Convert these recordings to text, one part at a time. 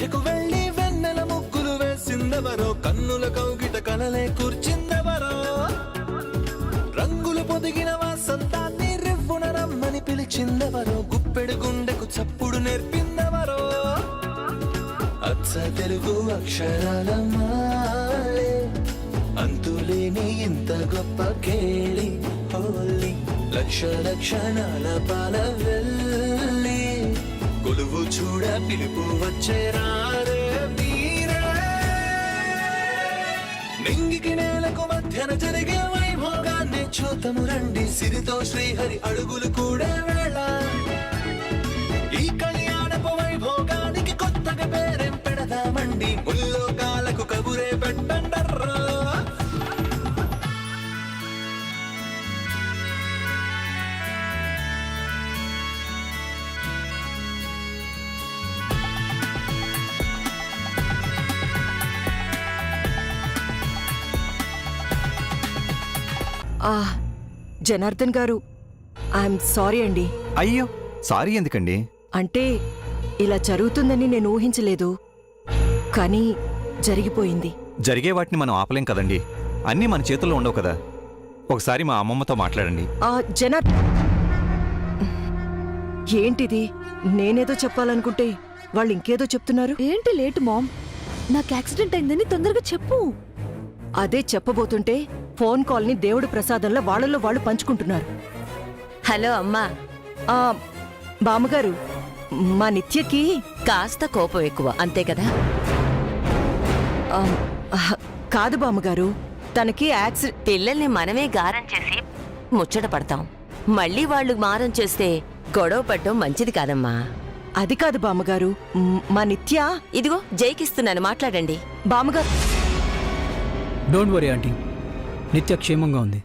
పూజకు వెళ్ళి వెన్నెల ముగ్గులు వేసిందెవరో, కన్నుల కౌగిట కలలే కూర్చిందెవరో, రంగులు పొదిగిన వాసంతాన్ని రివ్వున రమ్మని పిలిచిందెవరో, గుప్పెడు గుండెకు చప్పుడు నేర్పిందెవరో, అచ్చ తెలుగు అక్షరాల మాలే అంతులేని ఇంత గొప్ప కేళి హోలీ, లక్ష లక్షణాల పాల వెళ్ళి కొలువు చూడ పిలుపు వచ్చే రారే మీరే, నింగికి నేలకు మధ్యన జరిగే వైభోగాన్ని చూతము రండి, సిరితో శ్రీహరి అడుగులు కూడా వేళ, ఈ కళ్యాణపు వైభోగానికి కొత్తగా పేరేం పెడదామండి, ముల్లోకాలకు కబురే పెట్టండర్రా. జనార్దన్ గారు, ఐఎమ్ సారీ అండి. అయ్యో, సారీ ఎందుకండి? అంటే ఇలా జరుగుతుందని నేను ఊహించలేదు, కానీ జరిగిపోయింది. జరిగే వాటిని మనం ఆపలేం కదండి, అన్నీ మన చేతుల్లో ఉండవు కదా. ఒకసారి మా అమ్మమ్మతో మాట్లాడండి. ఏంటిది? నేనేదో చెప్పాలనుకుంటే వాళ్ళు ఇంకేదో చెప్తున్నారు. ఏంటి లేట్ మామ్? నాకు యాక్సిడెంట్ అయిందని తొందరగా చెప్పు. అదే చెప్పబోతుంటే ఫోన్ కాల్ని దేవుడి ప్రసాదంలో వాళ్ళలో వాళ్ళు పంచుకుంటున్నారు. హలో అమ్మా. బామ్మగారు, మా నిత్యకి కాస్త కోపం ఎక్కువ, అంతే కదా? కాదు బామ్మగారు, తనకి పిల్లల్ని మనమే గారం చేసి ముచ్చట పడతాం, మళ్ళీ వాళ్ళు మారం చేస్తే గొడవ పడటం మంచిది కాదమ్మా. అది కాదు బామ్మగారు, మా నిత్య. ఇదిగో జైకిస్తున్నాను, మాట్లాడండి. బామ్మగారు, డోంట్ వరీ ఆంటీ, నిత్య క్షేమంగా ఉంది.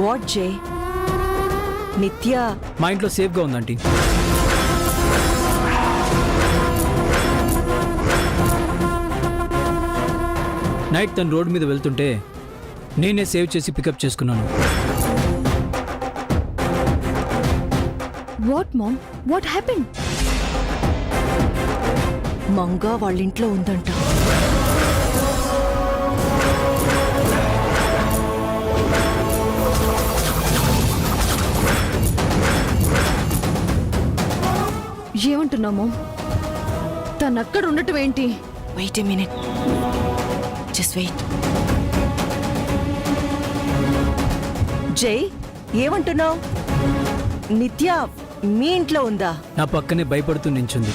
వాట్ జే? నిత్య మా ఇంట్లో సేఫ్గా ఉందంటీ. నైట్ తను రోడ్ మీద వెళ్తుంటే నేనే సేవ్ చేసి పికప్ చేసుకున్నాను. What mom? What happened? Manga వాళ్ళింట్లో ఉందంట. ఏమంటున్నావు మామ్? తనక్కడ ఉండటం ఏంటి? Wait a minute, just wait. Jai, ఏమంటున్నావు? నిత్య మీ ఇంట్లో ఉందా? నా పక్కనే భయపడుతూ నించుంది.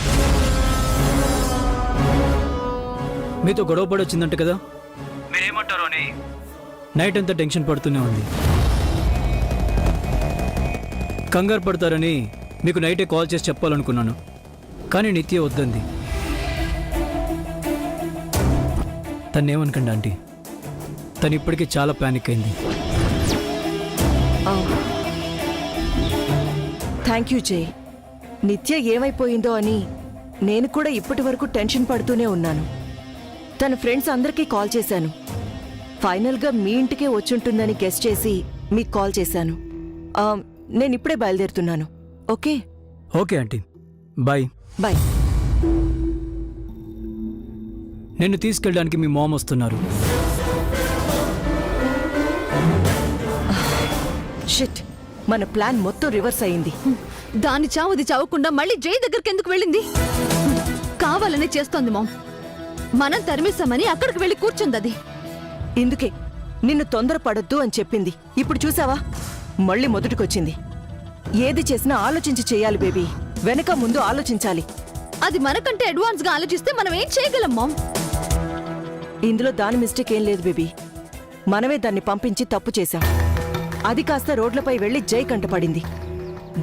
మీతో గొడవ పడొచ్చిందంట కదా, మీరేమంటారు అని నైట్ అంతా టెన్షన్ పడుతూనే ఉంది. కంగారు పడతారని మీకు నైటే కాల్ చేసి చెప్పాలనుకున్నాను, కానీ నిత్య వద్దంది. తన్నేమనుకండి ఆంటీ, తను ఇప్పటికీ చాలా ప్యానిక్ అయింది. థ్యాంక్ యూ జై. నిత్య ఏమైపోయిందో అని నేను కూడా ఇప్పటి వరకు టెన్షన్ పడుతూనే ఉన్నాను. తన ఫ్రెండ్స్ అందరికీ కాల్ చేశాను. ఫైనల్గా మీ ఇంటికే వచ్చుంటుందని గెస్ చేసి మీకు కాల్ చేశాను. నేను ఇప్పుడే బయలుదేరుతున్నాను. Okay? Okay aunty, bye. Bye. నిన్ను తీసుకెళ్ళడానికి మీ మామ్ వస్తున్నారు. షిట్, మన ప్లాన్ మొత్తం రివర్స్ అయింది. దాని చావుది చావకుండా మళ్ళీ జై దగ్గరికి ఎందుకు వెళ్ళింది? కావాలనే చేస్తోంది మామ్. మనం తరిమేశామని అక్కడికి వెళ్ళి కూర్చుంది అది. ఇందుకే నిన్ను తొందరపడొద్దు అని చెప్పింది. ఇప్పుడు చూసావా, మళ్ళీ మొదటికొచ్చింది. ఏది చేసినా ఆలోచించి చేయాలి బేబీ, వెనక ముందు ఆలోచించాలి. అది మనకంటే అడ్వాన్స్ గా ఆలోచిస్తే మనం ఏం చేయగలం మామ్? ఇందులో దాని మిస్టేక్ ఏం లేదు బేబీ. మనమే దాన్ని పంపించి తప్పు చేశాం. అది కాస్త రోడ్లపై వెళ్లి జై కంటపడింది.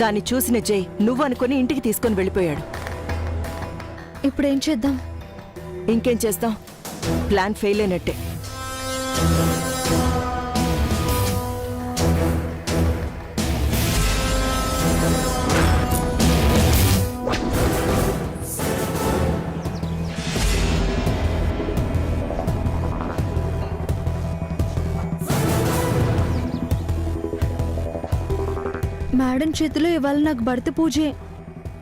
దాన్ని చూసిన జై నువ్వనుకొని ఇంటికి తీసుకొని వెళ్ళిపోయాడు. ఇప్పుడేం చేద్దాం? ఇంకేం చేస్తాం, ప్లాన్ ఫెయిల్ అయినట్టే. మేడం చేతిలో ఇవాళ నాకు భర్త పూజే.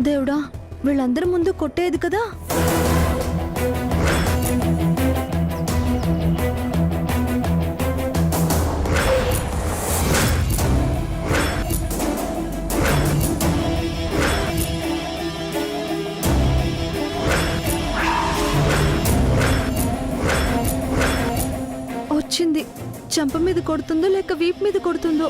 దేవుడా, వీళ్ళందరి ముందు కొట్టేది కదా. వచ్చింది. చంప మీద కొడుతుందో లేక వీపు మీద కొడుతుందో.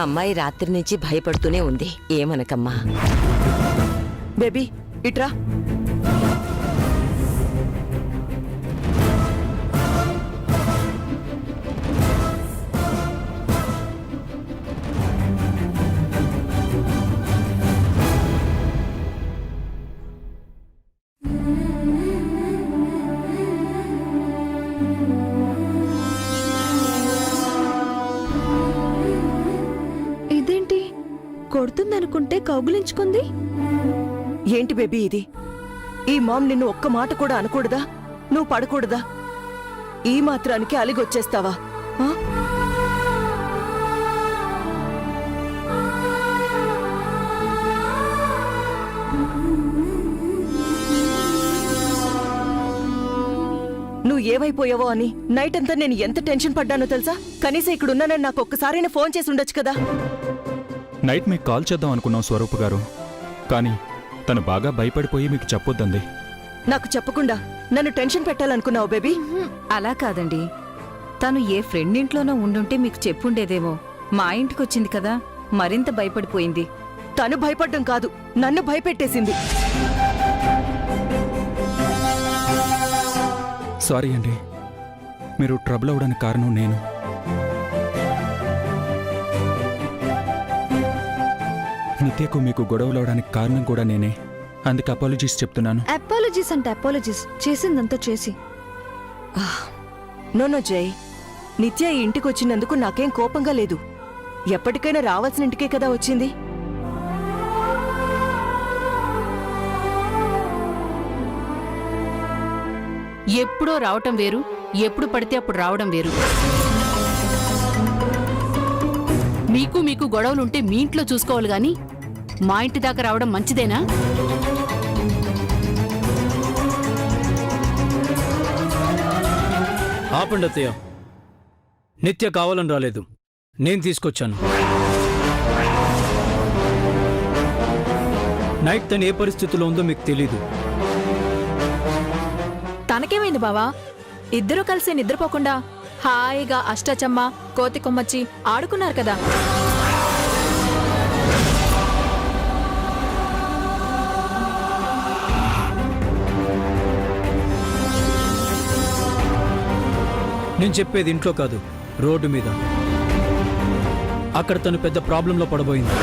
అమ్మాయి రాత్రి నుంచి భయపడుతూనే ఉంది. ఏమనకమ్మా. బేబీ ఇట్రా. ఇదేంటి, కొడుతుందనుకుంటే కౌగులించుకుంది. ఏంటి బేబీ ఇది? ఈ మామ్ నిన్ను ఒక్క మాట కూడా అనకూడదా? నువ్వు పడకూడదా? ఈ మాత్రానికి అలిగొచ్చేస్తావా? ఆ? నువ్వు ఏమైపోయావో అని నైట్ అంతా నేను ఎంత టెన్షన్ పడ్డానో తెలుసా? కనీసం ఇక్కడ ఉన్నానని నాకు ఒక్కసారైనా ఫోన్ చేసి ఉండొచ్చు కదా. నైట్ మీకు కాల్ చేద్దాం అనుకున్నాం స్వరూప్ గారు, కానీ తను బాగా భయపడిపోయి మీకు చెప్పొద్దంది. నాకు చెప్పకుండా నన్ను టెన్షన్ పెట్టాలనుకున్నావు బేబీ? అలా కాదండి, తను ఏ ఫ్రెండ్ ఇంట్లోనో ఉండుంటే మీకు చెప్పుండేదేమో. మా ఇంటికొచ్చింది కదా, మరింత భయపడిపోయింది. తను భయపడ్డం కాదు, నన్ను భయపెట్టేసింది. సారీ అండి, మీరు ట్రబుల్ అవ్వడానికి కారణం నేను. నిత్యకు మీకు గొడవలు అవడానికి కారణం కూడా నేనే. అందుకే అపాలజీస్ చెప్తున్నాను. అపాలజీస్ అంటే అపాలజీస్, చేసిందంతా చేసి. నో జై, నిత్య ఈ ఇంటికి వచ్చినందుకు నాకేం కోపంగా లేదు. ఎప్పటికైనా రావాల్సిన ఇంటికే కదా వచ్చింది. ఎప్పుడో రావటం వేరు, ఎప్పుడు పడితే అప్పుడు రావడం వేరు. మీకు గొడవలుంటే మీ ఇంట్లో చూసుకోవాలి గాని మా ఇంటి దాకా రావడం మంచిదేనా? ఆపండి అత్తయ్య. నిత్య కావాలని రాలేదు, నేను తీసుకొచ్చాను. నైట్ తను ఏ పరిస్థితిలో ఉందో మీకు తెలీదు. తనకేమైంది బావా? ఇద్దరూ కలిసి నిద్రపోకుండా హాయిగా అష్టచమ్మ, కోతి కొమ్మచ్చి ఆడుకున్నారు కదా. నేను చెప్పేది ఇంట్లో కాదు, రోడ్డు మీద. అక్కడ తను పెద్ద ప్రాబ్లంలో పడబోయింది.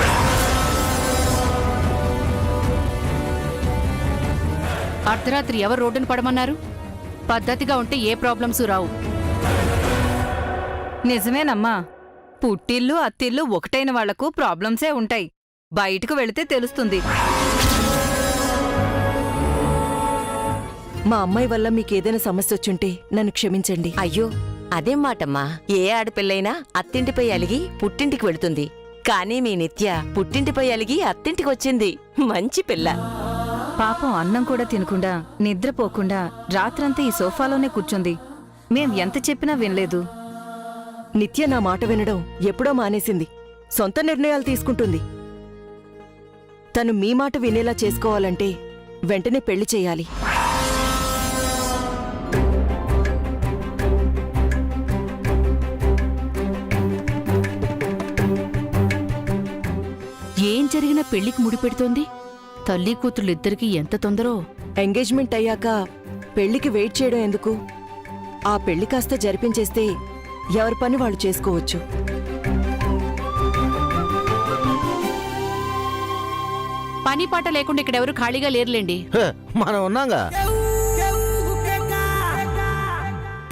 అర్ధరాత్రి ఎవరు రోడ్డును పడమన్నారు? పద్ధతిగా ఉంటే ఏ ప్రాబ్లమ్స్ రావు. నిజమేనమ్మా, పుట్టిల్లు అత్తిల్లు ఒకటైన వాళ్లకు ప్రాబ్లమ్సే ఉంటాయి. బయటకు వెళితే తెలుస్తుంది. మా అమ్మాయి వల్ల మీకేదైనా సమస్య వచ్చుంటే నన్ను క్షమించండి. అయ్యో, అదేం మాటమ్మా. ఏ ఆడపిల్లైనా అత్తింటిపై అలిగి పుట్టింటికి వెళుతుంది. కానీ మీ నిత్య పుట్టింటిపై అలిగి అత్తింటికి వచ్చింది. మంచి పిల్ల. పాపం అన్నం కూడా తినకుండా నిద్రపోకుండా రాత్రంతా ఈ సోఫాలోనే కూర్చుంది. మేం ఎంత చెప్పినా వినలేదు. నిత్య నా మాట వినడం ఎప్పుడో మానేసింది. సొంత నిర్ణయాలు తీసుకుంటుంది. తను మీ మాట వినేలా చేసుకోవాలంటే వెంటనే పెళ్లి చేయాలి. ఏం జరిగినా పెళ్లికి ముడిపెడుతోంది. తల్లి కూతుళ్ళిద్దరికీ ఎంత తొందరో. ఎంగేజ్మెంట్ అయ్యాక పెళ్లికి వెయిట్ చేయడం ఎందుకు? ఆ పెళ్లి కాస్త జరిపించేస్తే ఎవరి పని వాళ్ళు చేసుకోవచ్చు. పని పాట లేకుండా ఇక్కడెవరు ఖాళీగా లేరులేండి. మనం ఉన్నాగా.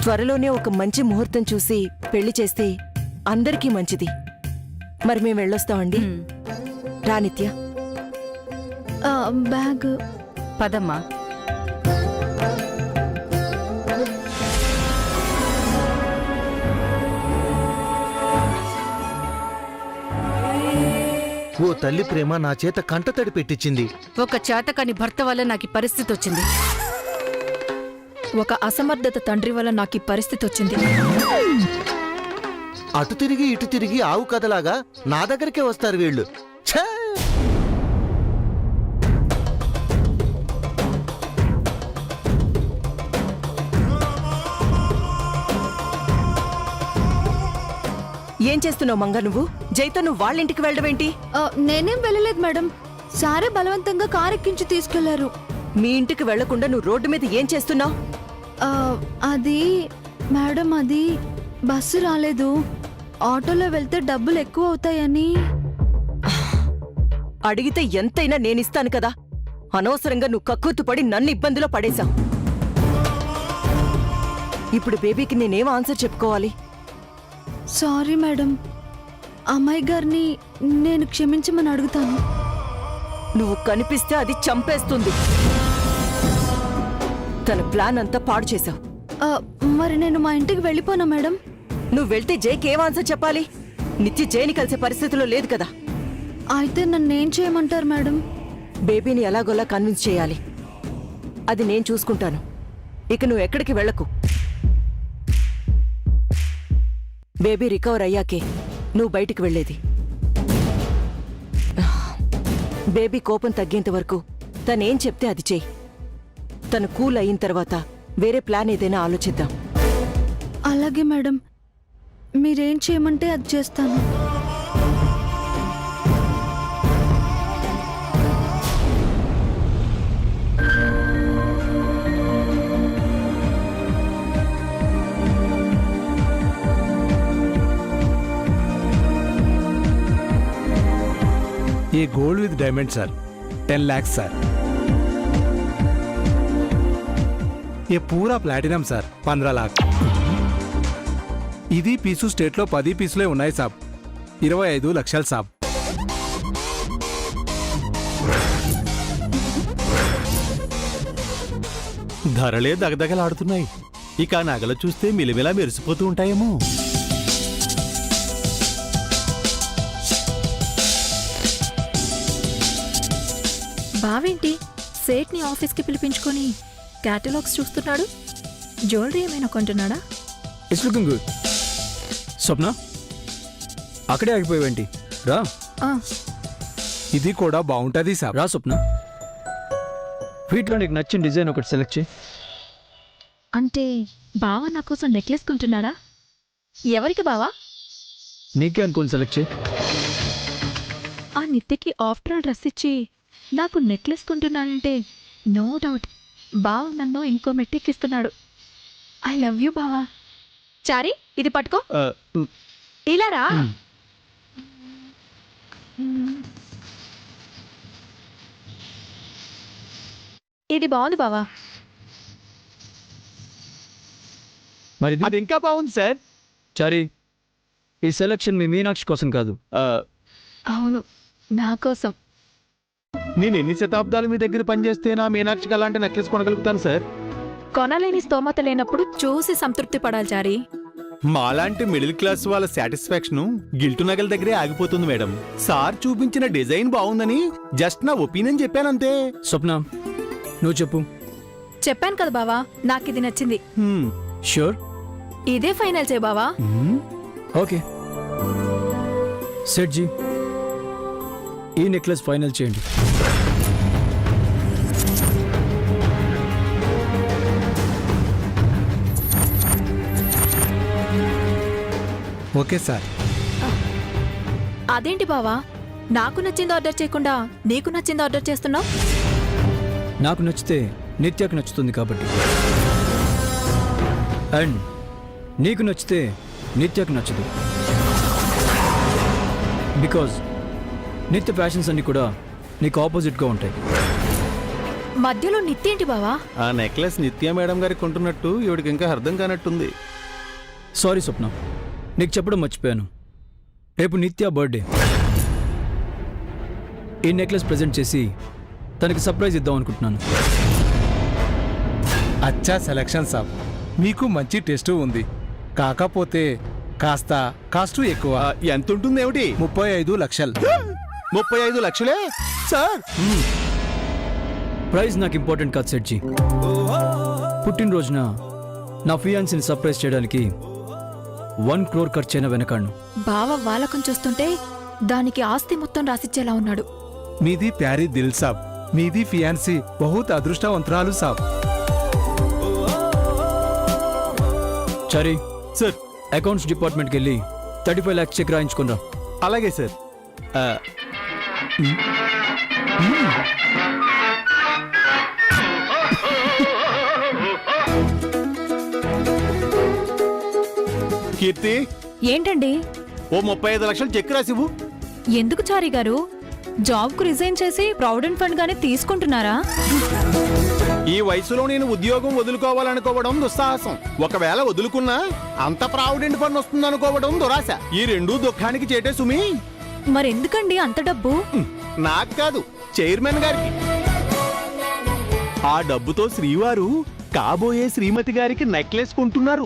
త్వరలోనే ఒక మంచి ముహూర్తం చూసి పెళ్లి చేస్తే అందరికీ మంచిది. మరి మేము వెళ్ళొస్తామండి. రా నిత్య. బ్యాగ్. పదమ్మా. ఓ తల్లి ప్రేమ నా చేత కంటతడి పెట్టించింది. ఒక చేతకాని భర్త వల్ల నాకు ఈ పరిస్థితి వచ్చింది. ఒక అసమర్థత తండ్రి వల్ల నాకు ఈ పరిస్థితి వచ్చింది. అటు తిరిగి ఇటు తిరిగి ఆవు కథలాగా నా దగ్గరికే వస్తారు వీళ్ళు. ఛే! ఏం చేస్తున్నావు మంగ నువ్వు? జైతో నువ్వు వాళ్ళ ఇంటికి వెళ్ళడమేంటి? నేనేం వెళ్ళలేదు మేడం. సారే బలవంతంగా కారు ఎక్కించి తీసుకెళ్లారు. మీ ఇంటికి వెళ్లకుండా నువ్వు రోడ్డు మీద ఏం చేస్తున్నావు? అది మేడం, అది బస్సు రాలేదు. ఆటోలో వెళ్తే డబ్బులు ఎక్కువ అవుతాయని. అడిగితే ఎంతైనా నేనిస్తాను కదా. అనవసరంగా నువ్వు కక్కుర్తుపడి నన్ను ఇబ్బందిలో పడేశావు. ఇప్పుడు బేబీకి నేనేం ఆన్సర్ చెప్పుకోవాలి? సారీ మేడం, అమ్మాయి గారిని నేను క్షమించమని అడుగుతాను. నువ్వు కనిపిస్తే అది చంపేస్తుంది. తన ప్లాన్ అంతా పాడు చేశావు. మరి నేను మా ఇంటికి వెళ్ళిపోనా మేడం? నువ్వు వెళ్తే జైకి ఏం ఆన్సర్ చెప్పాలి? నిత్య జైని కలిసే పరిస్థితిలో లేదు కదా. అయితే నన్నేం చేయమంటారు మేడం? బేబీని ఎలాగోలా కన్విన్స్ చేయాలి. అది నేను చూసుకుంటాను. ఇక నువ్వు ఎక్కడికి వెళ్ళకు. బేబీ రికవర్ అయ్యాకే నువ్వు బయటికి వెళ్ళేది. బేబీ కోపం తగ్గేంత వరకు తనేం చెప్తే అది చెయ్యి. తను కూల్ అయిన తర్వాత వేరే ప్లాన్ ఏదైనా ఆలోచిద్దాం. అలాగే మేడం, మీరేం చేయమంటే అది చేస్తాను. ये gold with diamond sir 10 lakh sir. ये पूरा प्लैटिनम सर 15 लाख. ఇది పీసు స్టేట్లో 10 పీసులే ఉన్నాయి సాబ్. 25 లక్షలు సాబ్. ధరలే దగదగలాడుతున్నాయి. ఇక నగలు చూస్తే మిలిమిలా మెరిసిపోతూ ఉంటాయేమో. బావేంటి సేట్ని ఆఫీస్కి పిలిపించుకొని క్యాటలాగ్స్ చూస్తున్నాడు? జ్యువెలరీ ఏమైనా కొంటున్నాడా? It's looking good. స్వప్న, అక్కడే ఆగిపోయావేంటి? రా. ఇది కూడా బాగుంటుంది సాబ్. రా స్వప్న. వీటిలో నీకు నచ్చిన డిజైన్ ఒకటి సెలెక్ట్ చేయి. అంటే బావ నా కోసం నెక్లెస్ కొంటున్నాడా? ఎవరికి బావా? నీకే అనుకుని సెలెక్ట్ చేయి. ఆ నిత్యకి ఆఫ్టర్ ఆల్ డ్రెస్ ఇచ్చి నాకు నెక్లెస్ కొంటున్నాడంటే నో డౌట్ బావ నన్ను ఇంకో మెట్టెక్కిస్తున్నాడు. ఐ లవ్ యూ బావా. చారీ, ఇది పట్టుకో. ఇలా రా. ఇది బాగుంది బావా. మరి అది ఇంకా బాగుంది సార్. చారీ, ఈ సెలెక్షన్ మీ మీనాక్షి కోసం కాదు. అవును, నా కోసం. నేను ఎన్ని శతాబ్దాలు మీ దగ్గర పనిచేస్తే నా మీనాక్షికి అలాంటి నెక్లెస్ కొనగలుగుతాను సార్. కొనలేని స్తోమత లేనప్పుడు చూసి సంతృప్తి పడాలి చారీ. మాలాంటి మిడిల్ క్లాస్ వాళ్ళ సాటిస్ఫాక్షన్ గిల్టు నగల దగ్గరే ఆగిపోతుంది మేడం. సార్ చూపించిన డిజైన్ బాగుందని జస్ట్ నా ఒపీనియన్ చెప్పానంతే. స్వప్న, నువ్వు చెప్పు. చెప్పాను కదా బావా, నాకు ఇది నచ్చింది. ష్యూర్? ఇదే ఫైనల్ చే బావా. ఓకే సెట్ జీ, ఈ నెక్లెస్ ఫైనల్ చేయండి. Okay sir. అదేంటి బావా, నాకు నచ్చింది ఆర్డర్ చేయకుండా నీకు నచ్చింది ఆర్డర్ చేస్తున్నావు? నాకు నచ్చితే నిత్యకు నచ్చుతుంది కాబట్టి. అండ్ నీకు నచ్చితే నిత్యకు నచ్చదు. బికాజ్ నిత్య ఫ్యాషన్స్ అన్ని కూడా నీకు ఆపోజిట్గా ఉంటాయి. మధ్యలో నిత్య ఏంటి బావా? ఆ నెక్లెస్ నిత్య మేడం గారికి కొంటున్నట్టు ఇవిడికి ఇంకా అర్థం కానట్టుంది. సారీ స్వప్న, నీకు చెప్పడం మర్చిపోయాను. రేపు నిత్య బర్త్డే. ఈ నెక్లెస్ ప్రజెంట్ చేసి తనకి సర్ప్రైజ్ ఇద్దాం అనుకుంటున్నాను. అచ్చా సెలక్షన్ సాబ్, మీకు మంచి టెస్ట్ ఉంది. కాకపోతే కాస్టు ఎక్కువ. ఎంత ఉంటుంది ఏమిటి? 35 లక్షలు. 35 లక్షలే సార్? ప్రైజ్ నాకు ఇంపార్టెంట్ కాదు సెట్జీ. పుట్టినరోజున నా ఫియాన్సీని సర్ప్రైజ్ చేయడానికి 1 crore ఖర్చైన వెనకాను. బావ వాలకం చూస్తుంటే దానికి ఆస్తి మొత్తం రాసిచ్చేలా ఉన్నాడు. మీది ప్యారీ దిల్ సాబ్, మీది ఫియాన్సీ బహుత్ అదృష్టవంతురాలు సాబ్. చారీ సార్, అకౌంట్స్ డిపార్ట్మెంట్కి వెళ్ళి 35 lakhs చెక్ రాయించుకున్నా. అలాగే సార్. కీర్తి, ఏంటండి? ఓ 35 లక్షలు చెక్ రాసివు. ఎందుకు చారి గారు? జాబ్ కు రిజైన్ చేసి ప్రావిడెంట్ ఫండ్ గానీ తీసుకుంటున్నారా? ఈ వయసులో నేను ఉద్యోగం వదులుకోవాలనుకోవడం దుస్సాహసం. ఒకవేళ వదులుకున్నా అంత ప్రావిడెంట్ ఫండ్ వస్తుందనుకోవడం దురాశ. ఈ రెండూ దుఃఖానికి చేటే సుమి. మరెందుకండి అంత డబ్బు? నాకు కాదు, చైర్మన్ గారికి. ఆ డబ్బుతో శ్రీవారు కాబోయే శ్రీమతి గారికి నెక్లెస్ కొంటున్నారు.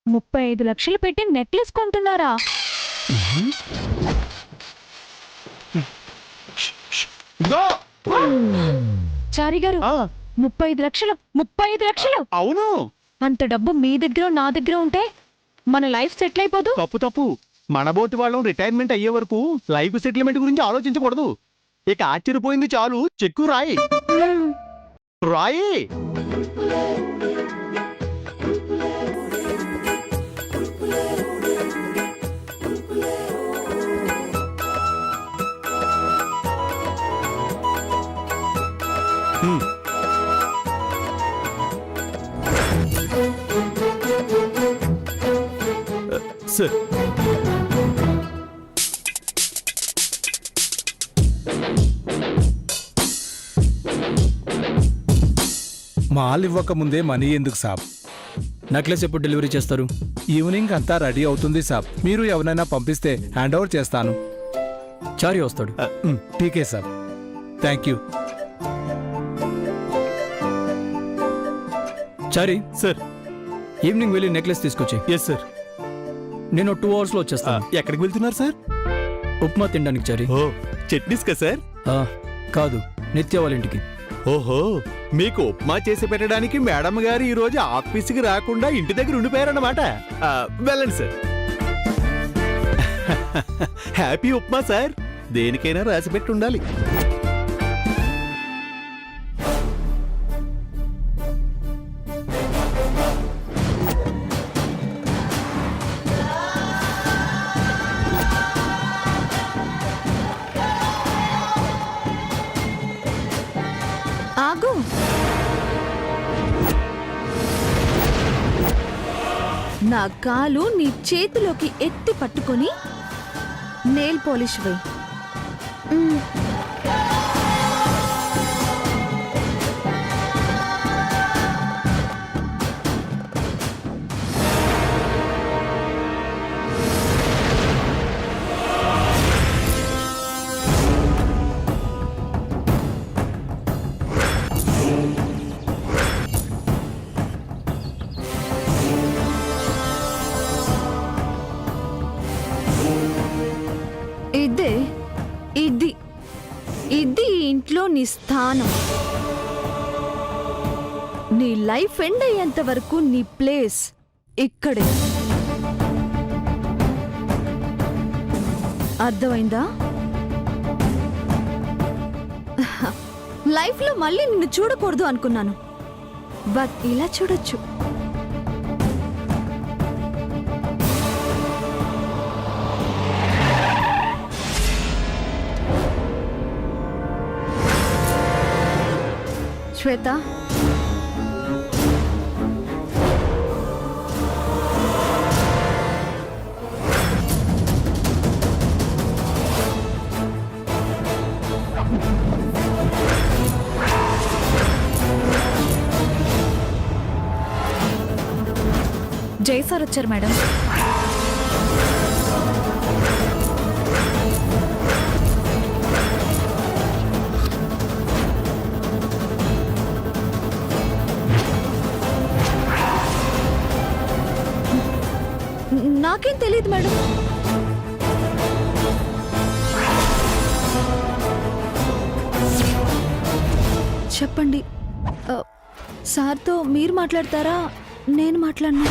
35 లక్షలు పెట్టి నెక్లెస్ కొంటున్నారా? చారి గారు, 35 లక్షలు! 35 లక్షలు! అవును. అంత డబ్బు మీ దగ్గర నా దగ్గర ఉంటే మన లైఫ్ సెటిల్ అయిపోదు. తప్పు. మనబోటి వాళ్ళం రిటైర్మెంట్ అయ్యే వరకు లైఫ్ సెటిల్మెంట్ గురించి ఆలోచించకూడదు. ఇక ఆశ్చర్యపోయింది చాలు, చెక్కు రాయి. సార్, మాల్ ఇవ్వక ముందే మనీ ఎందుకు సాబ్? నెక్లెస్ ఎప్పుడు డెలివరీ చేస్తారు? ఈవినింగ్ అంతా రెడీ అవుతుంది సాబ్. మీరు ఎవరైనా పంపిస్తే హ్యాండ్ ఓవర్ చేస్తాను. చారీ వస్తాడు. ఠీకే సాబ్, thank you. Chari sir, evening వెళ్ళి నెక్లెస్ తీసుకొచ్చి. Yes sir. నేను 2 hours లో వచ్చేస్తాను. ఎక్కడికి వెళ్తున్నారు సార్? ఉప్మా తినడానికి చారీ. ఓ, చట్నీస్ కా సార్? కాదు, నిత్య వాళ్ళ ఇంటికి. ఓహో, మీకు ఉప్మా చేసి పెట్టడానికి మేడం గారు ఈ రోజు ఆఫీస్కి రాకుండా ఇంటి దగ్గర ఉండిపోయారన్నమాట. వెళ్ళండి సార్. Happy upma sir. దేనికైనా రాసి పెట్టి ఉండాలి. ఆగు. నా కాలు నీ చేతిలోకి ఎత్తి పట్టుకొని నెయిల్ పాలిష్ వేయి. ఇది ఇంట్లో నీ స్థానం. నీ లైఫ్ ఎండ్ అయ్యేంత వరకు నీ ప్లేస్ ఇక్కడే. అర్థమైందా? లైఫ్ లో మళ్ళీ నిన్ను చూడకూడదు అనుకున్నాను, బట్ ఇలా చూడొచ్చు. శ్వేత, జై సార్ వచ్చారు మేడం. నాకేం తెలియదు మేడం. చెప్పండి. సార్తో మీరు మాట్లాడతారా, నేను మాట్లాడనా?